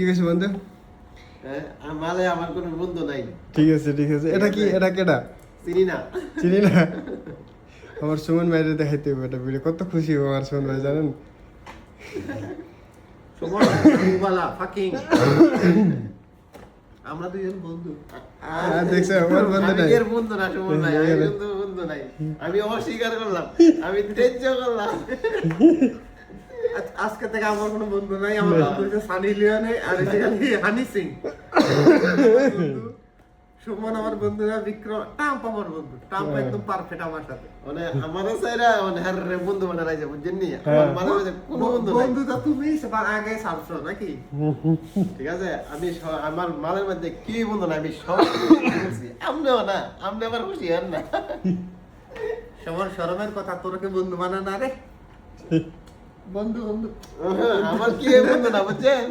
ঠিক আছে বন্ধু, মালে আমার কোনো বন্ধু নাই। ঠিক আছে ঠিক আছে। এটা কি, এটা কেডা? চিনি না। চিনি না। আমার সুমন ভাইরে দেখাইতে হবে এটা ভিডিও, কত খুশি হবে আমার সুমন ভাই জানেন। সুমন বালা ফাকিং। আমরা দুইজন বন্ধু। দেখছো আমার বন্ধু আমি নাই। এর বন্ধু না সুমন ভাই, আমি কিন্তু বন্ধু নাই। আমি অস্বীকার করলাম, আমি তেজ্য করলাম। আজকে থেকে আমার কোনো বন্ধু নাই। আমার বন্ধু হচ্ছে সানি লিওনে আর হানি সিং। সুমন আমার বন্ধু না, বিক্রম টাম্প আমার বন্ধু। টাম্প একদম পারফেক্ট আমার সাথে। মানে আমারও চাইরা মানে হার বন্ধু বানাই যায়, বুঝছেন নি? আমার মাঝে মাঝে কোনো বন্ধু নাই। বন্ধু তো তুমি সবার আগে ছাড়ছো নাকি? ঠিক আছে, আমি আমার মালের মধ্যে কি বন্ধু না, আমি সব খুশি। আমনেও না, আমনে আবার খুশি হন না। সবার শরমের কথা, তোরকে বন্ধু বানা না রে। বন্ধু বন্ধু আমার কি বন্ধু না, বুঝছেন?